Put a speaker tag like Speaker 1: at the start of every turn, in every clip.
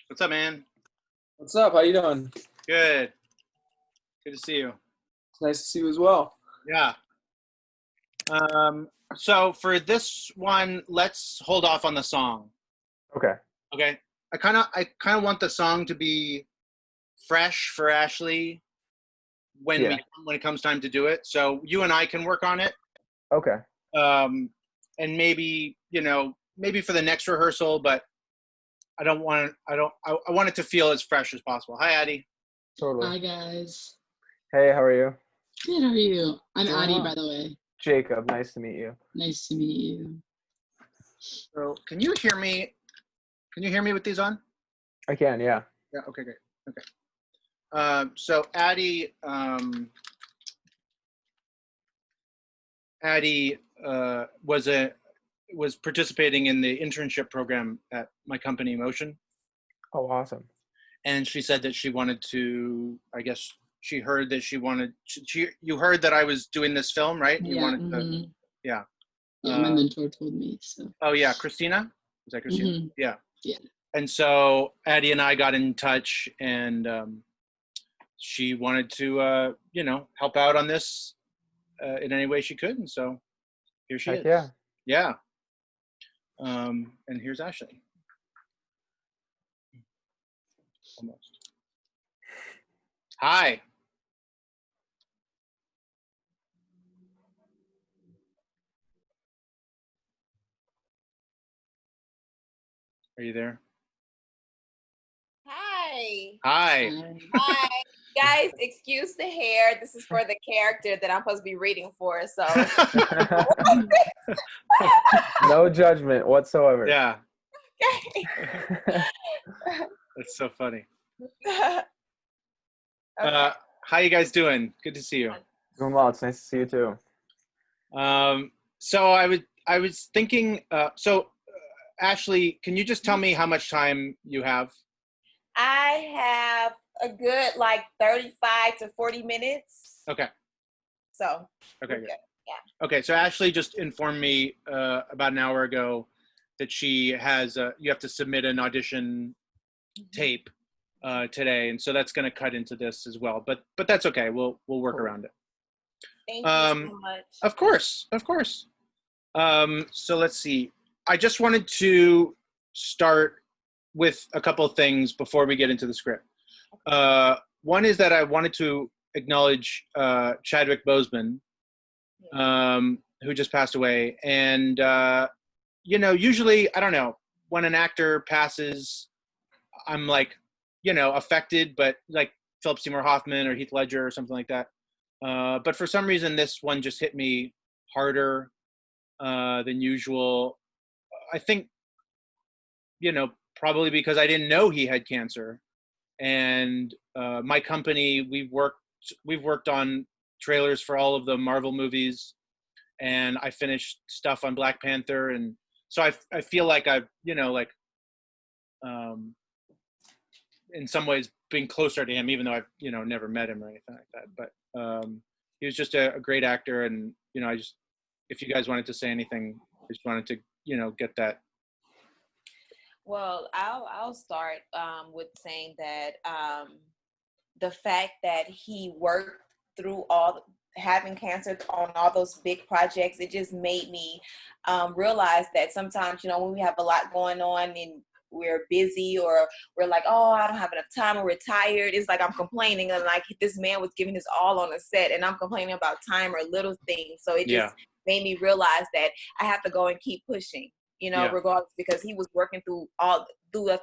Speaker 1: What's up, man?
Speaker 2: What's up? How you doing?
Speaker 1: Good. Good to see you.
Speaker 2: It's nice to see you as well.
Speaker 1: Yeah. So for this one, let's hold off on the song.
Speaker 3: Okay.
Speaker 1: Okay. I kind of want the song to be fresh for Ashley when it comes time to do it. So you and I can work on it.
Speaker 3: Okay.
Speaker 1: And maybe for the next rehearsal, but I want it to feel as fresh as possible. Hi, Addie.
Speaker 3: Totally.
Speaker 4: Hi, guys.
Speaker 3: Hey, how are you?
Speaker 4: Good, how are you? I'm
Speaker 3: Doing
Speaker 4: Addie,
Speaker 3: well.
Speaker 4: by the way.
Speaker 3: Jacob, nice to meet you.
Speaker 4: Nice to meet you.
Speaker 1: So can you hear me? Can you hear me with these on?
Speaker 3: I can, yeah.
Speaker 1: Yeah. Okay. Great. Okay. So Addie was participating in the internship program at my company, Motion,
Speaker 3: Oh, awesome.
Speaker 1: and she said that she wanted to. I guess she heard that you heard that I was doing this film, right? You
Speaker 4: Yeah.
Speaker 1: wanted to. Yeah.
Speaker 4: Yeah, my mentor told me, so.
Speaker 1: Oh yeah, Christina. Is that Christina?
Speaker 4: Mhm.
Speaker 1: Yeah.
Speaker 4: Yeah.
Speaker 1: And so Addie and I got in touch, and she wanted to, help out on this in any way she could, and so here she
Speaker 3: Heck
Speaker 1: is.
Speaker 3: yeah.
Speaker 1: Yeah. And here's Ashley. Almost. Hi. Are you there?
Speaker 5: Hi.
Speaker 1: Hi.
Speaker 5: Hi. Guys, excuse the hair. This is for the character that I'm supposed to be reading for. So
Speaker 3: No judgment whatsoever.
Speaker 1: Yeah.
Speaker 5: okay.
Speaker 1: That's so funny.
Speaker 5: Okay.
Speaker 1: How you guys doing? Good to see you.
Speaker 3: Doing well. It's nice to see you too.
Speaker 1: So I was thinking. Ashley, can you just tell me how much time you have?
Speaker 5: I have a good 35 to 40 minutes.
Speaker 1: Okay.
Speaker 5: So
Speaker 1: Okay.
Speaker 5: we're
Speaker 1: Good.
Speaker 5: good. Yeah.
Speaker 1: Okay. So Ashley just informed me about an hour ago that she has you have to submit an audition tape today, and so that's going to cut into this as well. But that's okay. We'll work around it.
Speaker 5: Thank you so much.
Speaker 1: Of course. So let's see. I just wanted to start with a couple of things before we get into the script. One is that I wanted to acknowledge Chadwick Boseman, who just passed away. And, usually, I don't know, when an actor passes, I'm affected, but like Philip Seymour Hoffman or Heath Ledger or something like that. But for some reason, this one just hit me harder than usual. I think, probably because I didn't know he had cancer. And my company, we've worked on trailers for all of the Marvel movies, and I finished stuff on Black Panther. And so I feel like I've, in some ways been closer to him, even though I've, never met him or anything like that. But he was just a great actor. And, if you guys wanted to say anything, I just wanted to, get that.
Speaker 5: Well, I'll start with saying that the fact that he worked through having cancer on all those big projects, it just made me realize that sometimes, when we have a lot going on and we're busy or we're like, oh, I don't have enough time or we're tired, it's like I'm complaining, and like this man was giving his all on a set and I'm complaining about time or little things. So it just made me realize that I have to go and keep pushing. Regardless, because he was working through a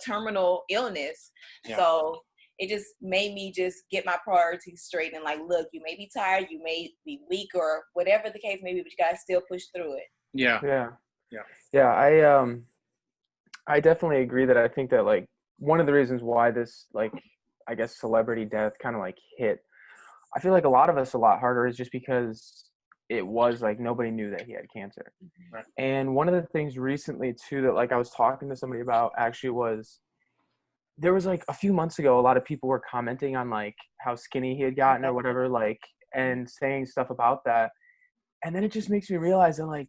Speaker 5: terminal illness. Yeah. So it just made me just get my priorities straight and look, you may be tired, you may be weak or whatever the case may be, but you gotta still push through it.
Speaker 3: Yeah. I definitely agree that I think that one of the reasons why this I guess celebrity death kind of hit, I feel like a lot of us a lot harder is just because it was nobody knew that he had cancer.
Speaker 1: Right.
Speaker 3: And one of the things recently too that I was talking to somebody about actually was there was a few months ago, a lot of people were commenting on how skinny he had gotten or whatever, and saying stuff about that. And then it just makes me realize that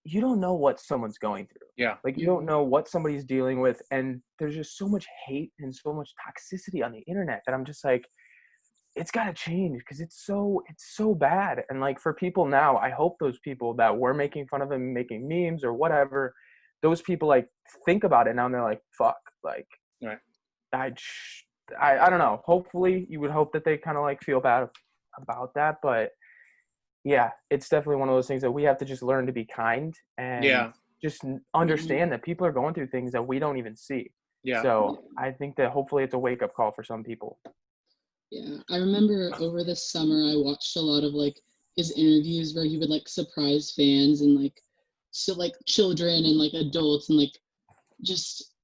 Speaker 3: you don't know what someone's going through.
Speaker 1: Yeah.
Speaker 3: Like you don't know what somebody's dealing with, and there's just so much hate and so much toxicity on the internet that I'm just like, it's got to change because it's so bad. And like for people now, I hope those people that were making fun of him, making memes or whatever, those people like think about it now and they're like, fuck, like
Speaker 1: Right.
Speaker 3: I don't know. Hopefully you would hope that they kind of like feel bad about that, but yeah, it's definitely one of those things that we have to just learn to be kind and
Speaker 1: Yeah.
Speaker 3: just understand that people are going through things that we don't even see.
Speaker 1: Yeah.
Speaker 3: So I think that hopefully it's a wake up call for some people.
Speaker 4: Yeah, I remember over the summer I watched a lot of like his interviews where he would like surprise fans and like so like children and like adults and like just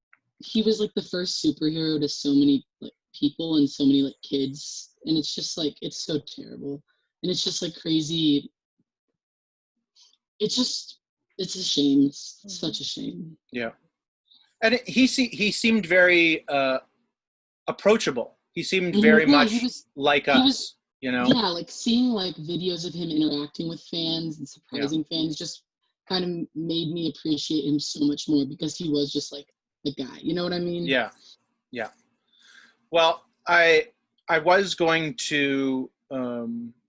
Speaker 4: he was like the first superhero to so many like people and so many like kids, and it's just like it's so terrible and it's just like crazy. It's a shame. It's such a shame.
Speaker 1: Yeah. And he seemed very approachable. He seemed very
Speaker 4: Yeah,
Speaker 1: much like
Speaker 4: he
Speaker 1: us,
Speaker 4: was-
Speaker 1: you know?
Speaker 4: Yeah, like seeing like videos of him interacting with fans and surprising fans just kind of made me appreciate him so much more because he was just like the guy. You know what I mean?
Speaker 1: Yeah. Yeah. Well, I was going to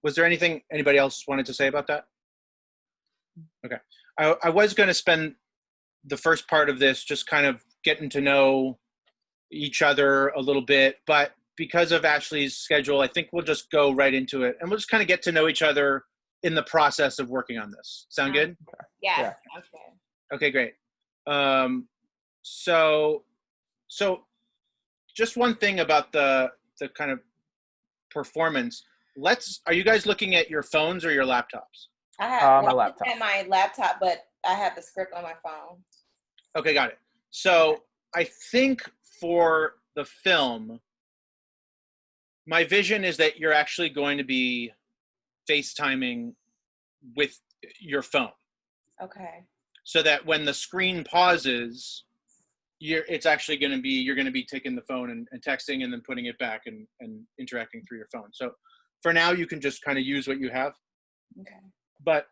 Speaker 1: was there anything anybody else wanted to say about that? Okay. I was going to spend the first part of this just kind of getting to know each other a little bit, but because of Ashley's schedule, I think we'll just go right into it and we'll just kind of get to know each other in the process of working on this. Sound good?
Speaker 5: Yeah. Okay.
Speaker 1: Okay, great. So just one thing about the kind of performance. Are you guys looking at your phones or your laptops?
Speaker 5: I have
Speaker 3: My laptop.
Speaker 5: at my laptop, but I have the script on my phone.
Speaker 1: Okay, got it. So I think for the film, my vision is that you're actually going to be FaceTiming with your phone,
Speaker 5: Okay.
Speaker 1: so that when the screen pauses, it's actually going to be, you're going to be taking the phone and texting and then putting it back and interacting through your phone. So for now, you can just kind of use what you have.
Speaker 5: Okay.
Speaker 1: But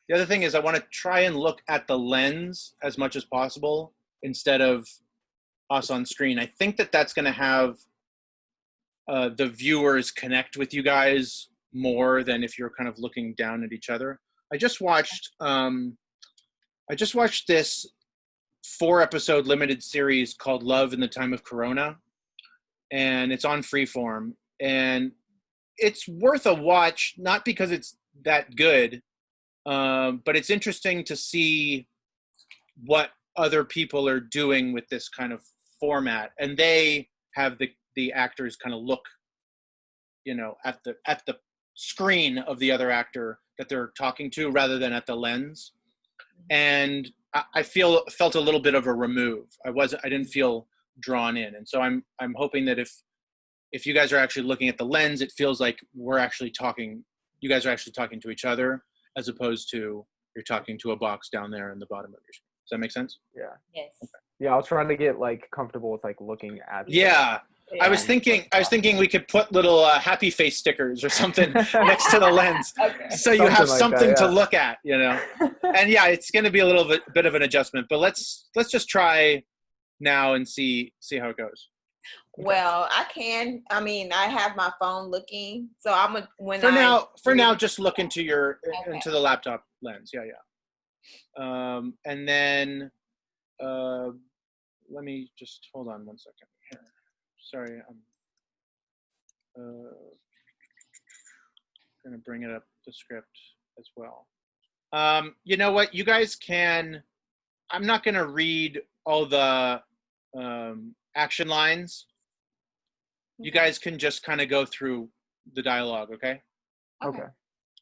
Speaker 1: the other thing is I want to try and look at the lens as much as possible instead of us on screen. I think that that's going to have the viewers connect with you guys more than if you're kind of looking down at each other. I just watched this 4-episode limited series called Love in the Time of Corona, and it's on Freeform, and it's worth a watch, not because it's that good, but it's interesting to see what other people are doing with this kind of format, and they have the actors kind of look, you know, at the screen of the other actor that they're talking to rather than at the lens. And I felt a little bit of a remove. I didn't feel drawn in, and so I'm hoping that if you guys are actually looking at the lens, it feels like we're actually talking. You guys are actually talking to each other, as opposed to you're talking to a box down there in the bottom of your screen. Does that make sense?
Speaker 3: Yeah.
Speaker 5: Yes.
Speaker 3: Yeah, I was trying to get like comfortable with like looking at.
Speaker 1: Yeah. I was thinking we could put little happy face stickers or something next to the lens,
Speaker 5: Okay.
Speaker 1: so you have
Speaker 3: Something like that,
Speaker 1: something to
Speaker 3: yeah.
Speaker 1: look at, you know. And yeah, it's going to be a little bit of an adjustment, but let's just try now and see how it goes.
Speaker 5: Well, I have my phone looking, so
Speaker 1: For now, just look into
Speaker 5: Okay.
Speaker 1: into the laptop lens. Yeah. And then let me just hold on one second here. Sorry, I'm going to bring it up the script as well. You know what? You guys can. I'm not going to read all the action lines. You guys can just kind of go through the dialogue, okay?
Speaker 3: Okay.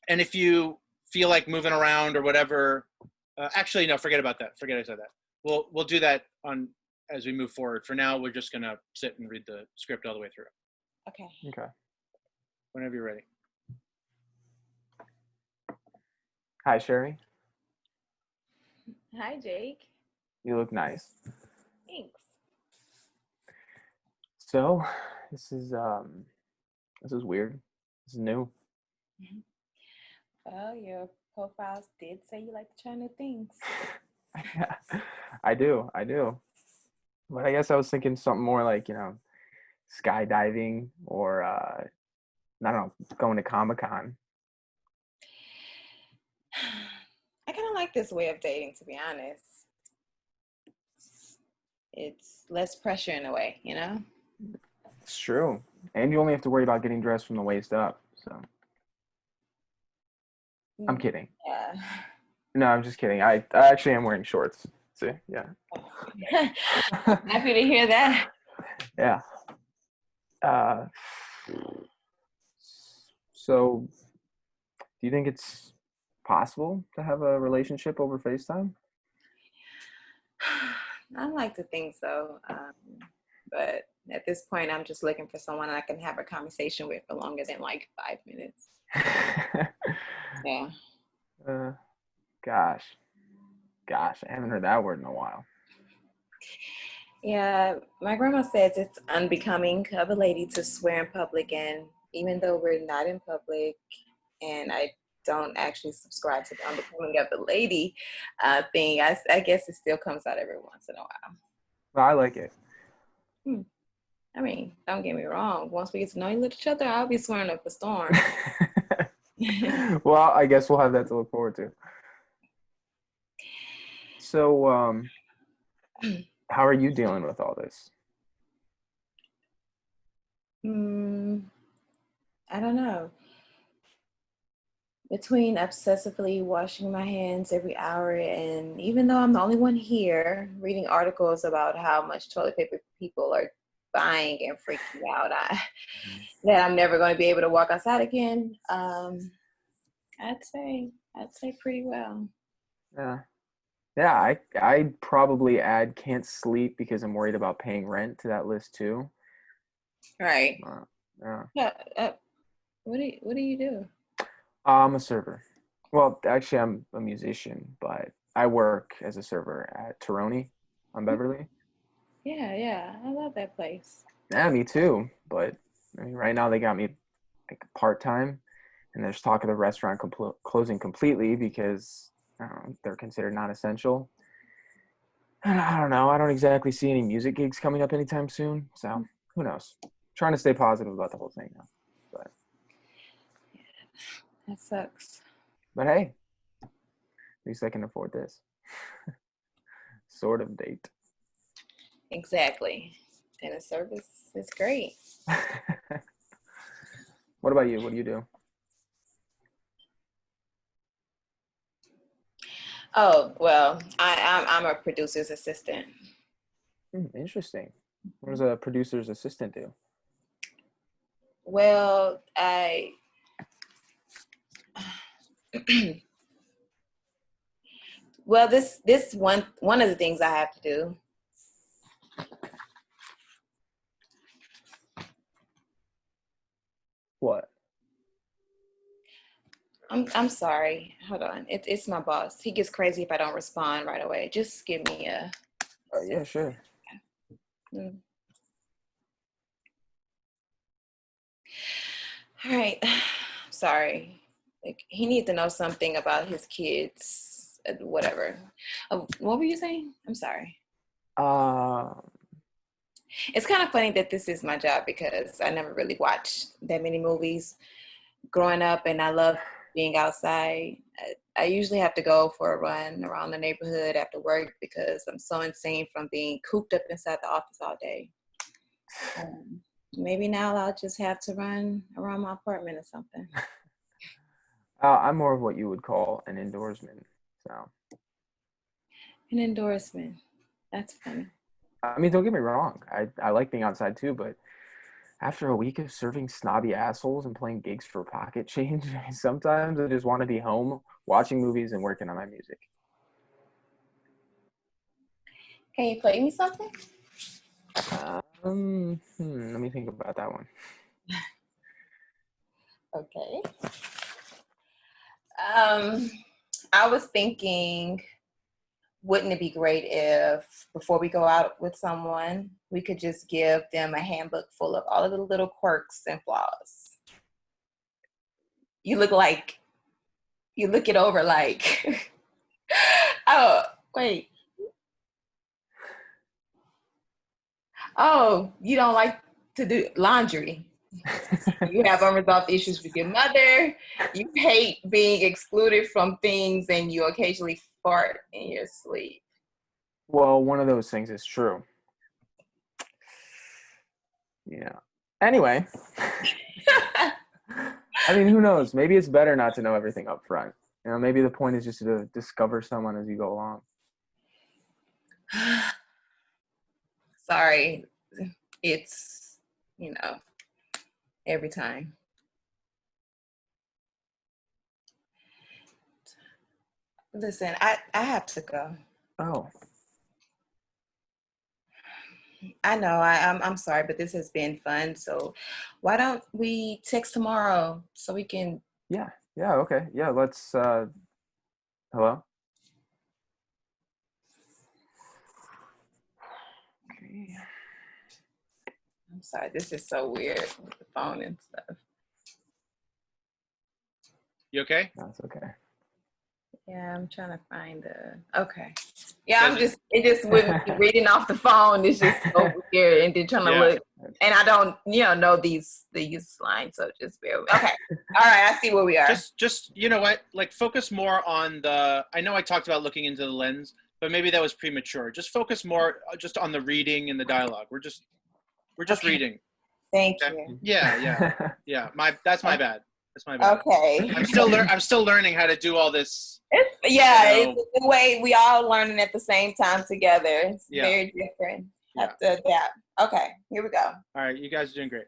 Speaker 1: And if you feel like moving around or whatever, actually, no, forget about that. Forget I said that. We'll do that as we move forward. For now, we're just gonna sit and read the script all the way through.
Speaker 5: Okay.
Speaker 3: Okay.
Speaker 1: Whenever you're ready.
Speaker 3: Hi, Sherry.
Speaker 5: Hi, Jake.
Speaker 3: You look nice.
Speaker 5: Thanks.
Speaker 3: So, this is weird. This is new.
Speaker 5: Well, you're profiles did say you like to try new things.
Speaker 3: I do. But I guess I was thinking something more like, skydiving or I don't know, going to Comic-Con.
Speaker 5: I kind of like this way of dating, to be honest. It's less pressure in a way, you know?
Speaker 3: It's true. And you only have to worry about getting dressed from the waist up. So I'm kidding.
Speaker 5: Yeah.
Speaker 3: No, I'm just kidding. I actually am wearing shorts. See? Yeah.
Speaker 5: Happy to hear that.
Speaker 3: Yeah. So do you think it's possible to have a relationship over FaceTime?
Speaker 5: I like to think so. But at this point, I'm just looking for someone I can have a conversation with for longer than like 5 minutes. Yeah.
Speaker 3: Gosh, I haven't heard that word in a while.
Speaker 5: Yeah, my grandma says it's unbecoming of a lady to swear in public, and even though we're not in public, and I don't actually subscribe to the unbecoming of the lady thing, I guess it still comes out every once in a while.
Speaker 3: Well, I like it.
Speaker 5: I mean, don't get me wrong. Once we get to know each other, I'll be swearing up a storm.
Speaker 3: Well, I guess we'll have that to look forward to. So, how are you dealing with all this?
Speaker 5: I don't know. Between obsessively washing my hands every hour, and even though I'm the only one here reading articles about how much toilet paper people are buying and freaking out, that I'm never going to be able to walk outside again, I'd say pretty well.
Speaker 3: Yeah, I'd probably add can't sleep because I'm worried about paying rent to that list too.
Speaker 5: Right.
Speaker 3: Yeah.
Speaker 5: What do you do?
Speaker 3: I'm a server. Well, actually, I'm a musician, but I work as a server at Teroni on Beverly.
Speaker 5: Yeah, I love that place.
Speaker 3: Yeah, me too. But I mean, right now they got me like part-time, and there's talk of the restaurant closing completely because they're considered non-essential. And I don't know. I don't exactly see any music gigs coming up anytime soon. So who knows? Trying to stay positive about the whole thing now. But
Speaker 5: That sucks.
Speaker 3: But hey, at least I can afford this. Sort of date.
Speaker 5: Exactly. And the service is great.
Speaker 3: What about you? What do you do?
Speaker 5: Oh, well, I'm a producer's assistant.
Speaker 3: Interesting. What does a producer's assistant do?
Speaker 5: Well, well, this one of the things I have to do.
Speaker 3: What?
Speaker 5: I'm sorry. Hold on. It's my boss. He gets crazy if I don't respond right away. Just give me a.
Speaker 3: Yeah, sure.
Speaker 5: All right. Sorry. Like, he needs to know something about his kids. Whatever. What were you saying? I'm sorry. It's kind of funny that this is my job because I never really watched that many movies growing up, and I love being outside. I usually have to go for a run around the neighborhood after work because I'm so insane from being cooped up inside the office all day. Maybe now I'll just have to run around my apartment or something.
Speaker 3: I'm more of what you would call an indoorsman. So.
Speaker 5: An endorsement. That's funny.
Speaker 3: I mean, don't get me wrong. I like being outside too, but after a week of serving snobby assholes and playing gigs for pocket change, sometimes I just want to be home watching movies and working on my music.
Speaker 5: Can you play me something?
Speaker 3: Let me think about that one.
Speaker 5: Okay. I was thinking, wouldn't it be great if before we go out with someone, we could just give them a handbook full of all of the little quirks and flaws? You look like you look it over like, oh, wait. Oh, you don't like to do laundry. You have unresolved issues with your mother. You hate being excluded from things, and you occasionally fart in your sleep.
Speaker 3: Well, one of those things is true. Yeah. Anyway, I mean, who knows? Maybe it's better not to know everything up front. You know, maybe the point is just to discover someone as you go along.
Speaker 5: Sorry, it's, every time. Listen, I have to go.
Speaker 3: Oh,
Speaker 5: I know, I'm sorry, but this has been fun. So why don't we text tomorrow so we can.
Speaker 3: yeah. Yeah, okay. Yeah, let's hello? Okay.
Speaker 5: I'm sorry, this is so weird with the phone and stuff.
Speaker 1: You okay?
Speaker 3: That's okay.
Speaker 5: Yeah, I'm trying to find okay. Yeah,
Speaker 1: Does
Speaker 5: it just with me reading off the phone, it's just so weird, and then trying to
Speaker 1: Yeah.
Speaker 5: look, and I don't, know these lines, so just bear with me. Okay, all right, I see where we are.
Speaker 1: Just you know what? Like focus more on the. I know I talked about looking into the lens, but maybe that was premature. Just focus more just on the reading and the dialogue. We're just
Speaker 5: Okay.
Speaker 1: reading.
Speaker 5: Thank
Speaker 1: Okay.
Speaker 5: you.
Speaker 1: Yeah. That's my bad. That's my bad.
Speaker 5: Okay.
Speaker 1: I'm still learning how to do all this.
Speaker 5: It's the way we all learning at the same time together. It's
Speaker 1: Yeah.
Speaker 5: very different.
Speaker 1: Yeah.
Speaker 5: Have to adapt. Okay, here we go.
Speaker 1: All right, you guys are doing great.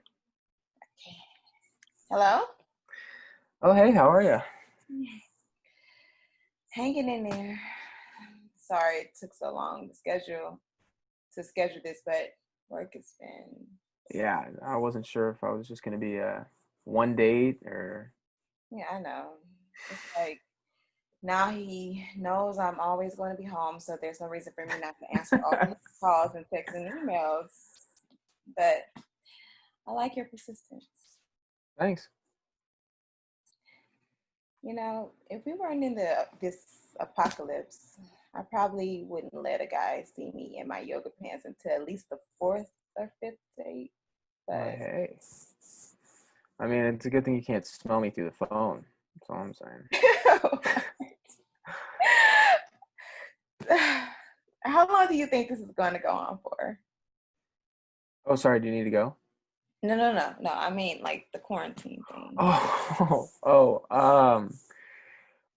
Speaker 5: Hello?
Speaker 3: Oh, hey, how are you?
Speaker 5: Hanging in there. Sorry it took so long to schedule this, but work has been.
Speaker 3: Yeah, I wasn't sure if I was just going to be a one date or.
Speaker 5: Yeah, I know. It's like now he knows I'm always going to be home, so there's no reason for me not to answer all his calls and texts and emails. But I like your persistence.
Speaker 3: Thanks.
Speaker 5: If we weren't in this apocalypse, I probably wouldn't let a guy see me in my yoga pants until at least the 4th or 5th date.
Speaker 3: Well,
Speaker 5: But
Speaker 3: hey. I mean, it's a good thing you can't smell me through the phone. That's all I'm saying.
Speaker 5: how long do you think this is going to go on for?
Speaker 3: Oh, sorry. Do you need to go?
Speaker 5: No. I mean, like the quarantine thing.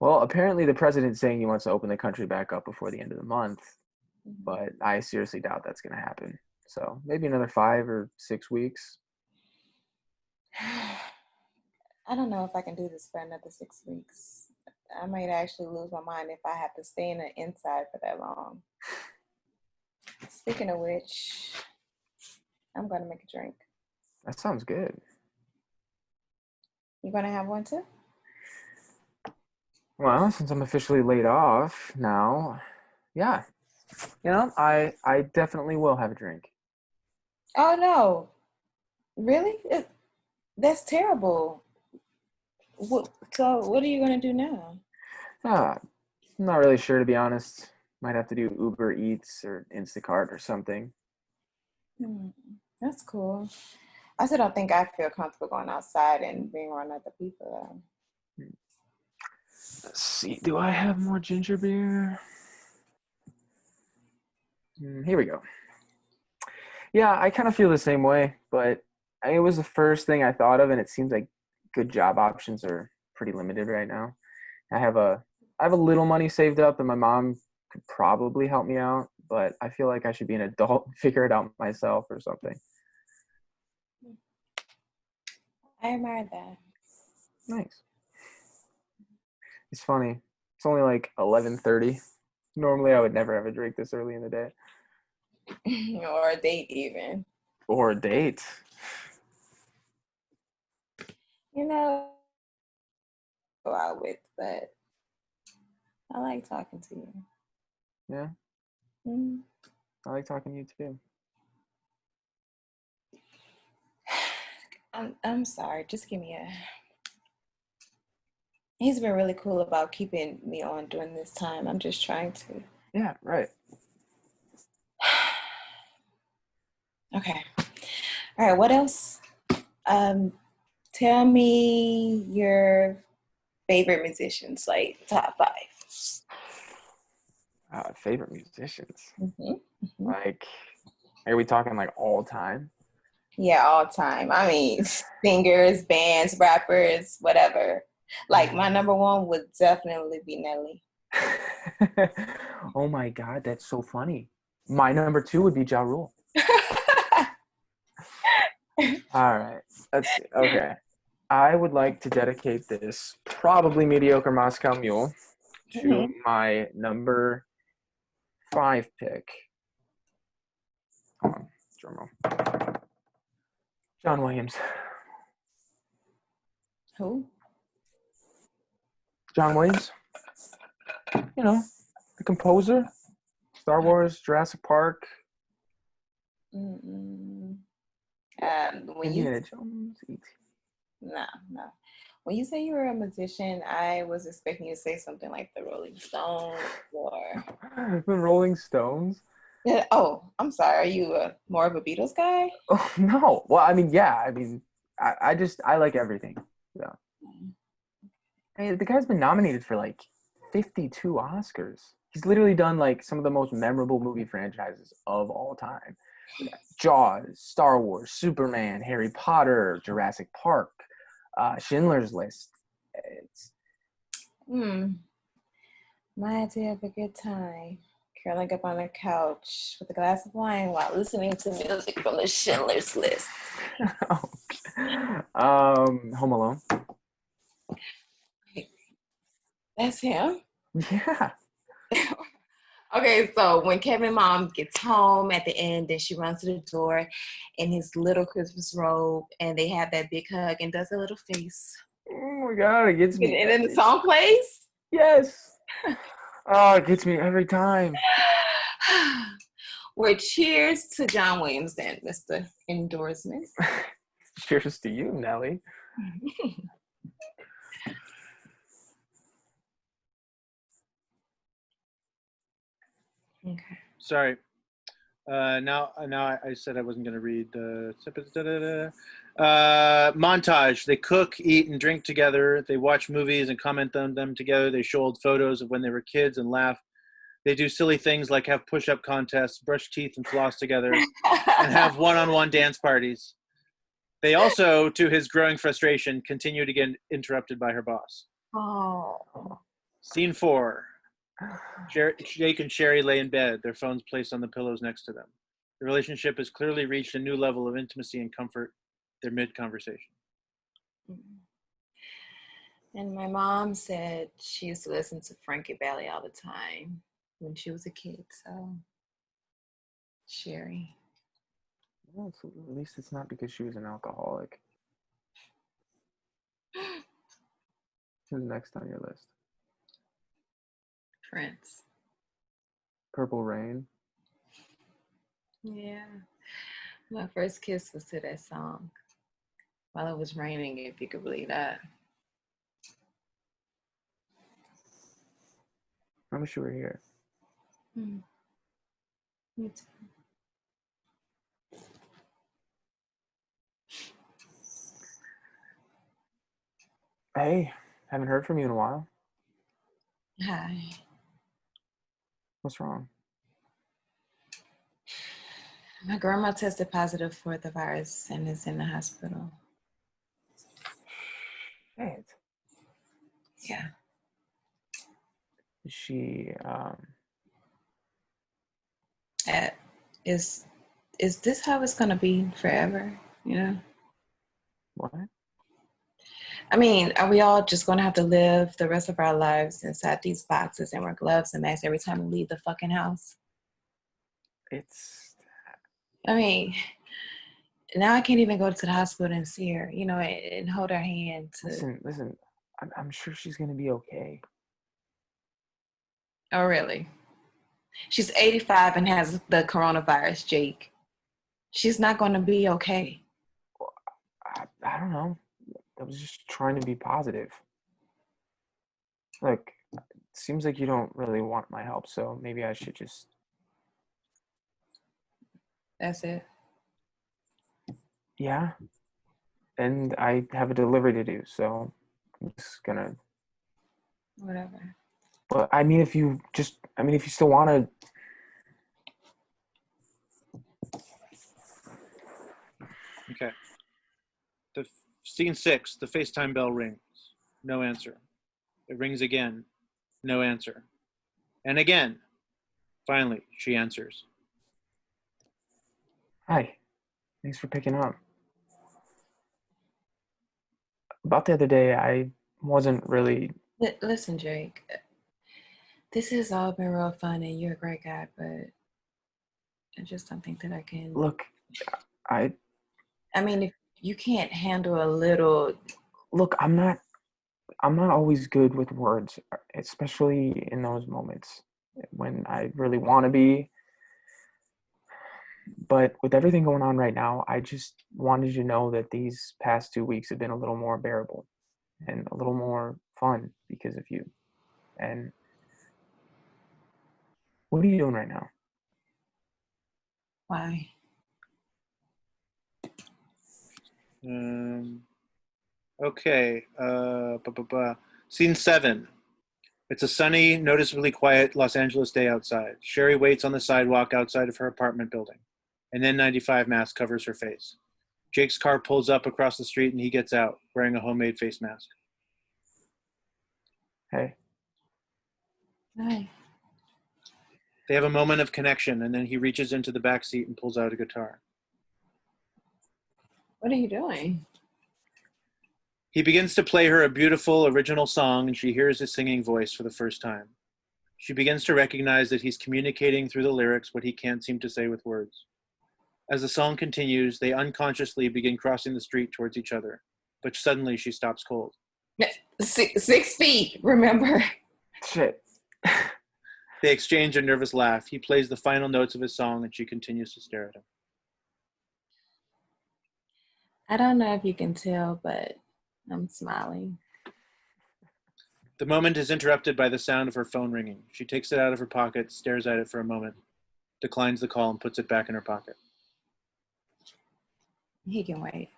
Speaker 3: Well, apparently the president's saying he wants to open the country back up before the end of the month, but I seriously doubt that's going to happen. So maybe another 5 or 6 weeks.
Speaker 5: I don't know if I can do this for another 6 weeks. I might actually lose my mind if I have to stay in the inside for that long. Speaking of which, I'm going to make a drink.
Speaker 3: That sounds good.
Speaker 5: You going to have one too?
Speaker 3: Well, since I'm officially laid off now, yeah. I definitely will have a drink.
Speaker 5: Oh, no. Really? That's terrible. So what are you going to do now?
Speaker 3: I'm not really sure, to be honest. Might have to do Uber Eats or Instacart or something.
Speaker 5: That's cool. I still don't think I feel comfortable going outside and being around other people.
Speaker 3: Let's see. Do I have more ginger beer? Here we go. Yeah, I kind of feel the same way, but it was the first thing I thought of, and it seems like good job options are pretty limited right now. I have a little money saved up, and my mom could probably help me out, but I feel like I should be an adult and figure it out myself or something.
Speaker 5: I admire that.
Speaker 3: Nice. It's funny. It's only like 11:30. Normally, I would never have a drink this early in the day.
Speaker 5: Or a date even.
Speaker 3: Or a date.
Speaker 5: Go out with, but I like talking to you.
Speaker 3: Yeah. I like talking to you too.
Speaker 5: I'm sorry. Just give me He's been really cool about keeping me on during this time. I'm just trying to.
Speaker 3: Yeah, right.
Speaker 5: Okay. All right. What else? Tell me your favorite musicians, like top 5.
Speaker 3: Favorite musicians.
Speaker 5: Mm-hmm.
Speaker 3: Like, are we talking like all time?
Speaker 5: Yeah, all time. I mean, singers, bands, rappers, whatever. Like my number one would definitely be Nelly.
Speaker 3: Oh my God, that's so funny. My number 2 would be Ja Rule. All right, let's see. Okay, I would like to dedicate this probably mediocre Moscow Mule to my number 5 pick. Hold on, drum roll. John Williams.
Speaker 5: Who?
Speaker 3: John Williams. You know, the composer. Star Wars, Jurassic Park.
Speaker 5: When
Speaker 3: Indiana
Speaker 5: you
Speaker 3: Jones. E.T.
Speaker 5: no. When you say you were a musician, I was expecting you to say something like the Rolling Stones or.
Speaker 3: The Rolling Stones.
Speaker 5: Yeah, oh, I'm sorry. Are you more of a Beatles guy?
Speaker 3: Oh no. Well, I mean, yeah. I mean, I like everything. Yeah. I mean, the guy's been nominated for like 52 Oscars. He's literally done like some of the most memorable movie franchises of all time. Jaws, Star Wars, Superman, Harry Potter, Jurassic Park, Schindler's List. It's
Speaker 5: My idea of a good time. Curling up on the couch with a glass of wine while listening to music from the Schindler's List.
Speaker 3: Home Alone.
Speaker 5: That's him?
Speaker 3: Yeah.
Speaker 5: Okay, so when Kevin's mom gets home at the end, then she runs to the door in his little Christmas robe, and they have that big hug and does a little face.
Speaker 3: Oh my God, it gets me.
Speaker 5: And then the song plays?
Speaker 3: Yes. Oh, it gets me every time.
Speaker 5: Well, cheers to John Williams then, Mr. Endorsement.
Speaker 3: Cheers to you, Nelly.
Speaker 5: Okay.
Speaker 1: Sorry. Now I said I wasn't going to read the montage. They cook, eat, and drink together. They watch movies and comment on them together. They show old photos of when they were kids and laugh. They do silly things like have push-up contests, brush teeth, and floss together, and have one-on-one dance parties. They also, to his growing frustration, continue to get interrupted by her boss.
Speaker 5: Oh.
Speaker 1: Scene 4. Jake and Sherry lay in bed, their phones placed on the pillows next to them. The relationship has clearly reached a new level of intimacy and comfort. They're mid-conversation.
Speaker 5: And my mom said she used to listen to Frankie Valli all the time when she was a kid. So, Sherry.
Speaker 3: Well, so at least it's not because she was an alcoholic. Who's next on your list?
Speaker 5: Prince.
Speaker 3: Purple Rain.
Speaker 5: Yeah. My first kiss was to that song while it was raining, if you could believe that.
Speaker 3: I wish you were here.
Speaker 5: Me too.
Speaker 3: Hey, haven't heard from you in a while.
Speaker 5: Hi.
Speaker 3: What's wrong?
Speaker 5: My grandma tested positive for the virus and is in the hospital.
Speaker 3: Shit.
Speaker 5: Yeah.
Speaker 3: She,
Speaker 5: Is this how it's gonna be forever? You know?
Speaker 3: what?
Speaker 5: I mean, are we all just gonna have to live the rest of our lives inside these boxes and wear gloves and masks every time we leave the fucking house?
Speaker 3: It's,
Speaker 5: I mean, now I can't even go to the hospital and see her, you know, and hold her hand.
Speaker 3: listen, I'm sure she's gonna be okay.
Speaker 5: Oh, really? She's 85 and has the coronavirus, Jake. She's not gonna be okay.
Speaker 3: I don't know. I was just trying to be positive. Look, it seems like you don't really want my help, so maybe I should just.
Speaker 5: That's it.
Speaker 3: Yeah. And I have a delivery to do, so I'm just gonna.
Speaker 5: Whatever.
Speaker 3: But I mean, if you still want to.
Speaker 1: Okay. Scene 6, the FaceTime bell rings. No answer. It rings again. No answer. And again. Finally, she answers.
Speaker 3: Hi. Thanks for picking up. About the other day, I wasn't really.
Speaker 5: Listen, Jake. This has all been real fun, and you're a great guy, but I just don't think that I can.
Speaker 3: Look, I.
Speaker 5: I mean, if you can't handle a little.
Speaker 3: Look, I'm not always good with words, especially in those moments when I really want to be. But with everything going on right now, I just wanted you to know that these past 2 weeks have been a little more bearable and a little more fun because of you. And what are you doing right now?
Speaker 5: Why?
Speaker 1: Okay. Scene 7. It's a sunny, noticeably quiet Los Angeles day outside. Sherry waits on the sidewalk outside of her apartment building. An N95 mask covers her face. Jake's car pulls up across the street and he gets out, wearing a homemade face mask.
Speaker 3: Hey,
Speaker 5: Hi.
Speaker 1: They have a moment of connection, and then he reaches into the back seat and pulls out a guitar.
Speaker 5: What are you doing?
Speaker 1: He begins to play her a beautiful, original song, and she hears his singing voice for the first time. She begins to recognize that he's communicating through the lyrics what he can't seem to say with words. As the song continues, they unconsciously begin crossing the street towards each other, but suddenly she stops cold.
Speaker 5: 6 feet, remember?
Speaker 3: shit.
Speaker 1: They exchange a nervous laugh. He plays the final notes of his song, and she continues to stare at him.
Speaker 5: I don't know if you can tell, but I'm smiling.
Speaker 1: The moment is interrupted by the sound of her phone ringing. She takes it out of her pocket, stares at it for a moment, declines the call, and puts it back in her pocket.
Speaker 5: He can wait.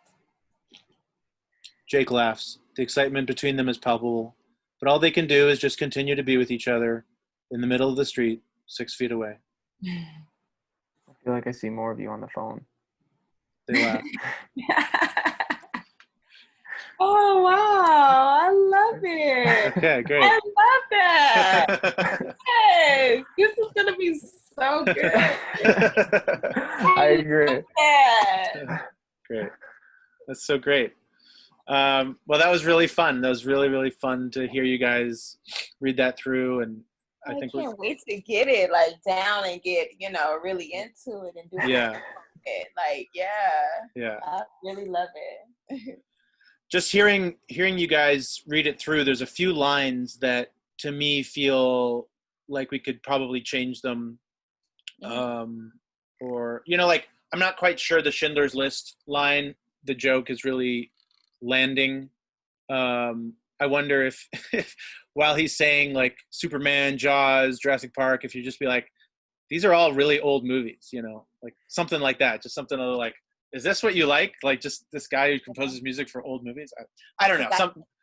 Speaker 1: Jake laughs. The excitement between them is palpable, but all they can do is just continue to be with each other in the middle of the street, 6 feet away.
Speaker 3: I feel like I see more of you on the phone.
Speaker 1: They laugh.
Speaker 5: Oh, wow. I love it.
Speaker 1: Okay, great.
Speaker 5: I love that. Yes. This is going to be so good.
Speaker 3: I agree.
Speaker 5: Yeah.
Speaker 1: Great. That's so great. Well, that was really fun. That was really, really fun to hear you guys read that through. And I think
Speaker 5: can't wait to get it like down and get, really into it and do
Speaker 1: yeah,
Speaker 5: it. Like, yeah.
Speaker 1: yeah.
Speaker 5: I really love it.
Speaker 1: Just hearing you guys read it through, there's a few lines that to me feel like we could probably change them. Or, like, I'm not quite sure the Schindler's List line, the joke is really landing. I wonder if while he's saying like Superman, Jaws, Jurassic Park, if you just be like, these are all really old movies, like something like that, just something like, is this what you like? Like just this guy who composes music for old movies? I don't know.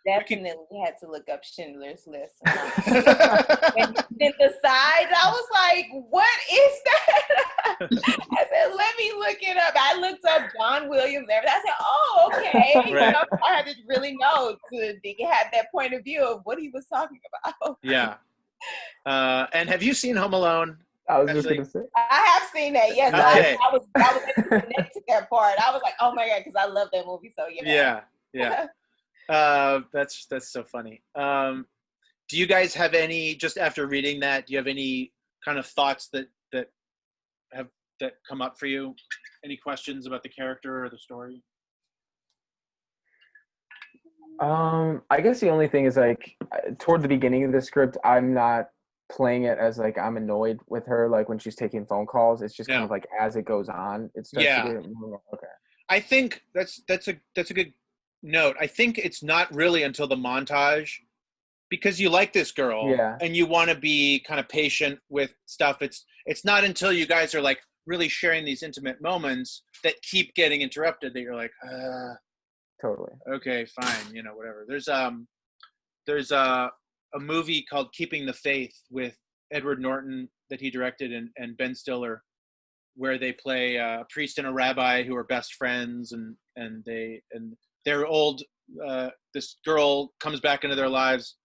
Speaker 5: Definitely had to look up Schindler's List. When you did the sides, I was like, what is that? I said, let me look it up. I looked up John Williams. I said, oh, okay.
Speaker 1: Right.
Speaker 5: I had to really know to have that point of view of what he was talking about.
Speaker 1: Yeah. And have you seen Home Alone?
Speaker 3: I was just going to say.
Speaker 5: I have seen that, yes.
Speaker 1: Okay.
Speaker 5: I was able to connect to that part. I was like, oh my God, because I love that movie. So,
Speaker 1: Yeah. That's so funny. Do you guys have any, just after reading that, do you have any kind of thoughts that come up for you? Any questions about the character or the story?
Speaker 3: I guess the only thing is like toward the beginning of the script, I'm not playing it as like I'm annoyed with her like when she's taking phone calls. It's just kind of like as it goes on, it starts to get more okay.
Speaker 1: I think that's a good note. I think it's not really until the montage because you like this girl,
Speaker 3: Yeah.
Speaker 1: and you want to be kind of patient with stuff. It's not until you guys are like really sharing these intimate moments that keep getting interrupted that you're like,
Speaker 3: Totally.
Speaker 1: okay, fine, you know, whatever. There's a movie called Keeping the Faith with Edward Norton that he directed, and Ben Stiller, where they play a priest and a rabbi who are best friends, and they're old. This girl comes back into their lives,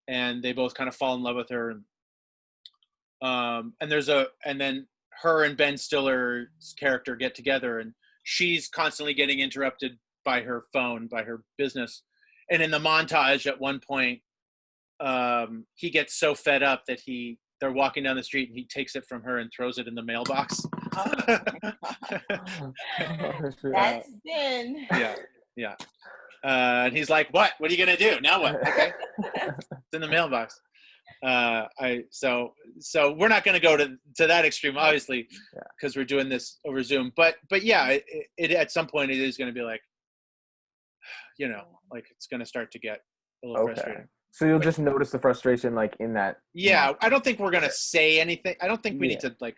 Speaker 1: and they both kind of fall in love with her, and then her and Ben Stiller's character get together, and she's constantly getting interrupted by her phone, by her business. And in the montage at one point, he gets so fed up that they're walking down the street and he takes it from her and throws it in the mailbox.
Speaker 5: That's been.
Speaker 1: Yeah. And he's like, what are you going to do? Now what? Okay. It's in the mailbox. So we're not going to go to that extreme, obviously, because we're doing this over Zoom. But yeah, it at some point it is going to be like, you know, like it's going to start to get a little frustrating.
Speaker 3: So you'll just notice the frustration like in that.
Speaker 1: Yeah, I don't think we're going to say anything. I don't think we need to like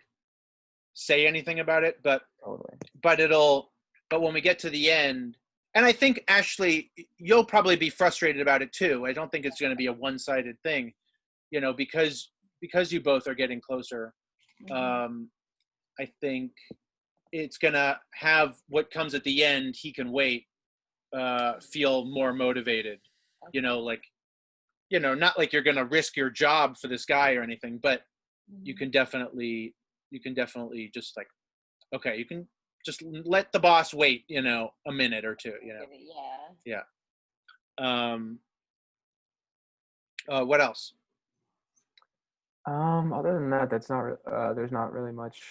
Speaker 1: say anything about it, but
Speaker 3: Totally.
Speaker 1: but when we get to the end, and I think Ashley, you'll probably be frustrated about it too. I don't think it's going to be a one-sided thing, you know, because you both are getting closer. I think it's going to have what comes at the end, he can wait, feel more motivated, you know, like, you know, not like you're going to risk your job for this guy or anything, but you can definitely just like, okay, you can just let the boss wait, you know, a minute or two, you know? Yeah. What else?
Speaker 3: Other than that, there's not really much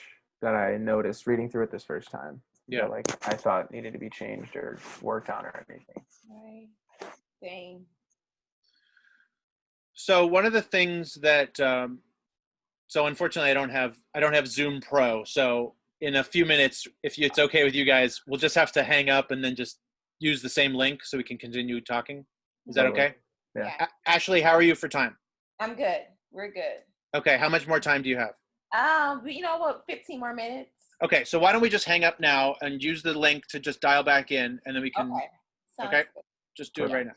Speaker 3: that I noticed reading through it this first time.
Speaker 1: Yeah.
Speaker 3: That, like, I thought needed to be changed or worked on or anything.
Speaker 5: Right. Same.
Speaker 1: So one of the things that, so unfortunately I don't have Zoom Pro. So in a few minutes, if it's okay with you guys, we'll just have to hang up and then just use the same link so we can continue talking. Is that okay?
Speaker 3: Yeah.
Speaker 1: Ashley, how are you for time?
Speaker 5: I'm good. We're good.
Speaker 1: Okay. How much more time do you have?
Speaker 5: You know what? 15 more minutes.
Speaker 1: Okay. So why don't we just hang up now and use the link to just dial back in, and then we can,
Speaker 5: Okay. Sounds
Speaker 1: okay?
Speaker 5: good.
Speaker 1: Just do it right now.